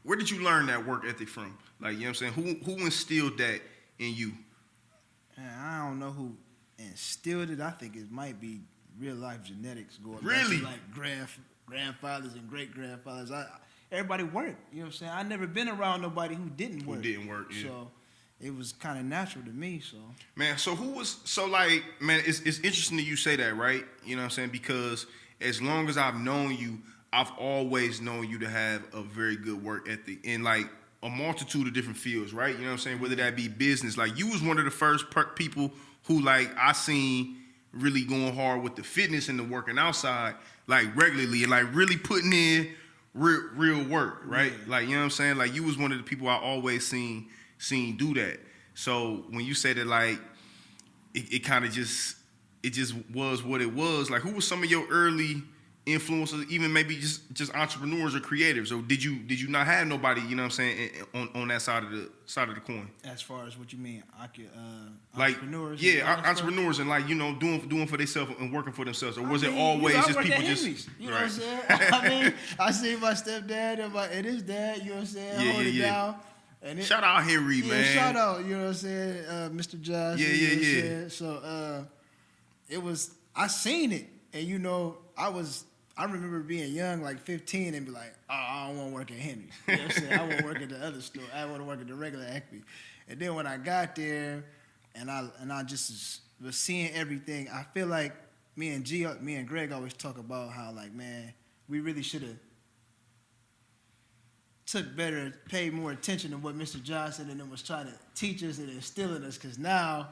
where did you learn that work ethic from? Like, you know what I'm saying? Who instilled that in you? Man, I don't know who instilled it. I think it might be real life genetics going Really? back to like grandfathers and great grandfathers. Everybody worked. You know what I'm saying? I never been around nobody who didn't work. Yeah. So it was kind of natural to me. So man, it's interesting that you say that, right? You know what I'm saying? Because as long as I've known you, I've always known you to have a very good work ethic in like a multitude of different fields, right? You know what I'm saying? Whether that be business, like you was one of the first people who like I seen really going hard with the fitness and the working outside, like regularly and like really putting in real work, right? Yeah. Like, you know what I'm saying? Like you was one of the people I always seen do that. So when you say that, like it kind of just was what it was. Like, who was some of your early influencers, even maybe just entrepreneurs or creatives? Or did you not have nobody, you know what I'm saying, on that side of the coin? As far as what you mean, like entrepreneurs? Yeah, entrepreneurs and like, you know, doing for themselves and working for themselves. Or was it always just people just you know what I'm saying? I mean, I see my stepdad and his dad, you know what I'm saying, hold it down. And shout out Henry, man. Shout out, you know what I'm saying, Mr. Josh. Yeah. So it was, I seen it, and you know, I remember being young, like 15, and be like, oh, I don't want to work at Henry's. You know what I'm saying? I want to work at the other store. I want to work at the regular Acme. And then when I got there, and I just was seeing everything, I feel like me and Greg always talk about how, like, man, we really should have paid more attention to what Mr. Johnson and them was trying to teach us and instill in us, because now,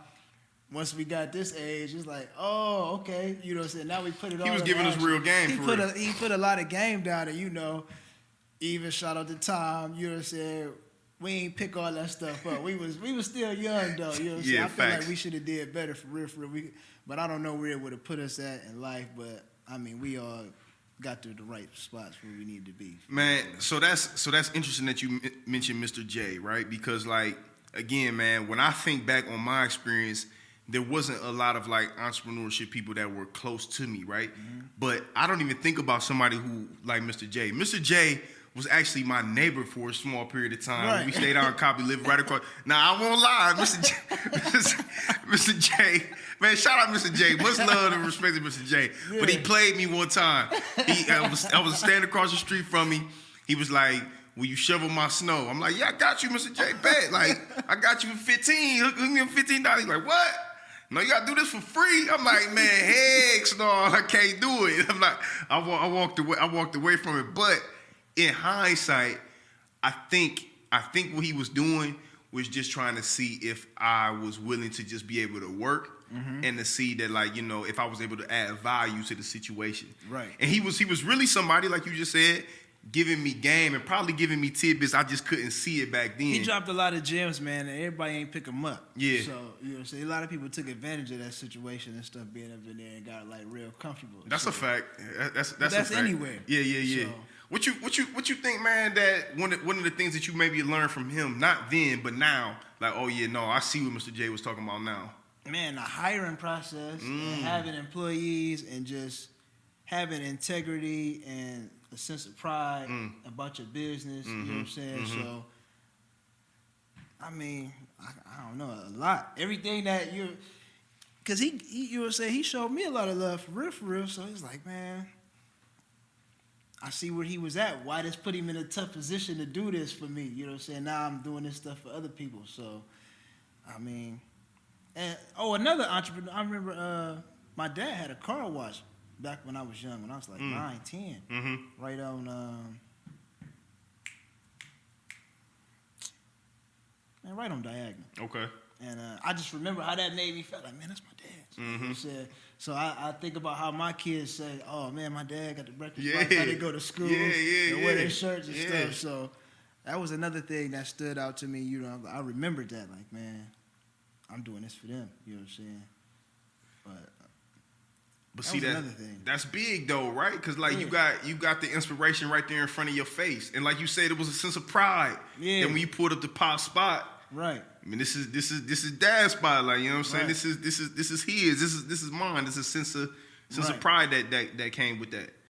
once we got this age, it's like, oh, okay, you know what I'm saying? Now we put it all. He was giving us real game. He put a lot of game down, and you know, even shout out to Tom. You know what I'm saying? We ain't pick all that stuff up. We was still young though. You know what I'm saying? I feel like we should have did better for real. But I don't know where it would have put us at in life. But I mean, we all got to the right spots where we needed to be. Man, so that's interesting that you mentioned Mr. J, right? Because like, again, man, when I think back on my experience, there wasn't a lot of like entrepreneurship people that were close to me, right? Mm-hmm. But I don't even think about somebody who like Mr. J. Mr. J was actually my neighbor for a small period of time. Right. We stayed out in Copley, lived right across. Now, I won't lie, Mr. J, man, shout out Mr. J. Much love and respect to Mr. J. Yeah. But he played me one time. I was standing across the street from me. He was like, will you shovel my snow? I'm like, yeah, I got you, Mr. J. Bet. Like, I got you for 15. Hook me up $15. He's like, what? No, you gotta do this for free. I'm like, man, heck no, I can't do it. I'm like, I walked away from it. But in hindsight, I think what he was doing was just trying to see if I was willing to just be able to work, mm-hmm. and to see that, like, you know, if I was able to add value to the situation. Right. And he was really somebody, like you just said, giving me game and probably giving me tidbits. I just couldn't see it back then. He dropped a lot of gems, man, and everybody ain't pick them up. Yeah. So, you know what I'm saying? A lot of people took advantage of that situation and stuff, being up in there and got, like, real comfortable. That's a fact. That's a fact. Anywhere. Yeah. So, what you think, man, that one of the things that you maybe learned from him, not then, but now, like, oh, yeah, no, I see what Mr. J was talking about now. Man, the hiring process, and having employees, and just having integrity and a sense of pride about your business, you know what I'm saying? Mm-hmm. So, I mean, I don't know, a lot. Everything that because he, you know what I'm saying, he showed me a lot of love for real. So he's like, man, I see where he was at. Why this put him in a tough position to do this for me? You know what I'm saying? Now I'm doing this stuff for other people. So, I mean, another entrepreneur. I remember my dad had a car wash back when I was young, when I was like 9, 10, mm-hmm. right on, right on Diagonal. Okay. And I just remember how that made me feel like, man, that's my dad's. Mm-hmm. You know what I'm saying? So I think about how my kids say, oh, man, my dad got the breakfast bike, how they go to school, and wear their shirts and stuff. So that was another thing that stood out to me. You know, I remembered that, like, man, I'm doing this for them. You know what I'm saying? But see, that's big though, right? Because like you got the inspiration right there in front of your face, and like you said, it was a sense of pride. Yeah. And when you pulled up the pop spot, right? I mean, this is Dad's spot, like, you know what I'm saying. Right. This is his. This is mine. This is a sense of pride that came with that.